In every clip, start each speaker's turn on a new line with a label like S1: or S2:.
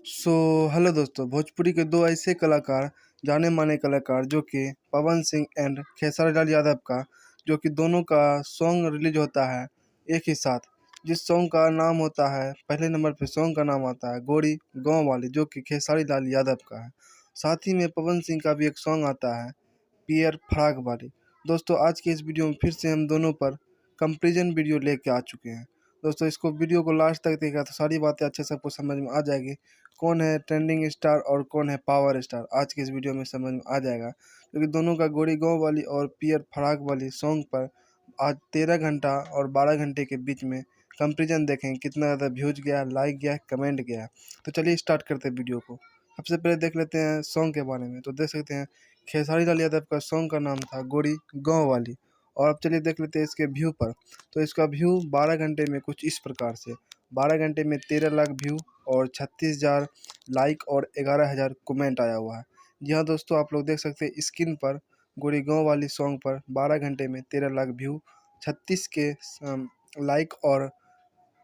S1: So hello दोस्तों, भोजपुरी के दो ऐसे कलाकार, जाने माने कलाकार जो कि पवन सिंह एंड खेसारी लाल यादव का, जो कि दोनों का सॉन्ग रिलीज होता है एक ही साथ। जिस सॉन्ग का नाम होता है, पहले नंबर पे सॉन्ग का नाम आता है गोरी गाँव वाली, जो कि खेसारी लाल यादव का है। साथ ही में पवन सिंह का भी एक सॉन्ग आता है पियर फ्राग वाली। दोस्तों, आज की इस वीडियो में फिर से हम दोनों पर कंपेरिजन वीडियो लेके आ चुके हैं। दोस्तों, इसको वीडियो को लास्ट तक देखा तो सारी बातें अच्छे से आपको समझ में आ जाएगी। कौन है ट्रेंडिंग स्टार और कौन है पावर स्टार, आज के इस वीडियो में समझ में आ जाएगा। क्योंकि दोनों का गोरी गाँव वाली और पियर फराग वाली सॉन्ग पर आज 13 घंटा और 12 घंटे के बीच में कंपेरिजन देखें, कितना ज़्यादा व्यूज गया, लाइक गया, कमेंट गया। तो चलिए स्टार्ट करते हैं वीडियो को। सबसे पहले देख लेते हैं सॉन्ग के बारे में। तो देख सकते हैं खेसारी लाल यादव का सॉन्ग का नाम था गोरी गाँव वाली। और अब चलिए देख लेते हैं इसके व्यू पर। तो इसका व्यू 12 घंटे में कुछ इस प्रकार से, 12 घंटे में 13 लाख व्यू और 36,000 लाइक और 11,000 कमेंट आया हुआ है। जी हाँ दोस्तों, आप लोग देख सकते हैं स्क्रीन पर गोरी गाँव वाली सॉन्ग पर 12 घंटे में 13 लाख व्यू, 36 के लाइक और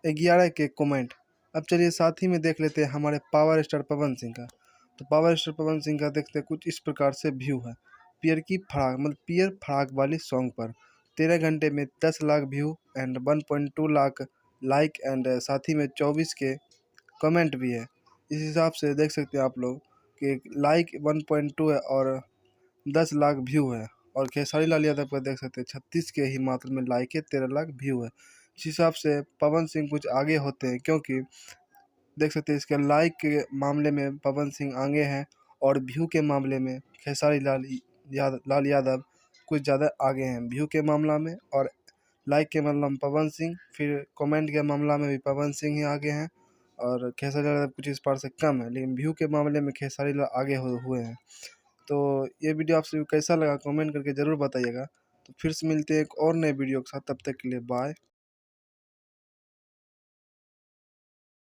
S1: 11 के कमेंट। अब चलिए साथ ही में देख लेते हैं हमारे पावर स्टार पवन सिंह का। तो पावर स्टार पवन सिंह का देखते हैं कुछ इस प्रकार से व्यू है। पियर की फराग मतलब पियर फराग वाली सॉन्ग पर 13 घंटे में 10 lakh view and 1.2 lakh like and साथ ही में 24 के कमेंट भी है। इस हिसाब से देख सकते हैं आप लोग कि लाइक 1.2 है और 10 लाख व्यू है। और खेसारी लाल यादव का देख सकते हैं 36 के ही मात्र में लाइक है, 13 लाख व्यू है। इस हिसाब से पवन सिंह कुछ आगे होते हैं, क्योंकि देख सकते हैं इसके लाइक के मामले में पवन सिंह आगे हैं और व्यू के मामले में खेसारी लाल यादव कुछ ज़्यादा आगे हैं व्यू के मामला में। और लाइक के मामला में पवन सिंह, फिर कमेंट के मामला में भी पवन सिंह ही आगे हैं और खेसारी लाल यादव कुछ इस पार से कम है, लेकिन व्यू के मामले में खेसारी लाल आगे हुए हैं। तो ये वीडियो आपसे कैसा लगा कमेंट करके ज़रूर बताइएगा। तो फिर से मिलते हैं एक और नए वीडियो के साथ, तब तक के लिए बाय।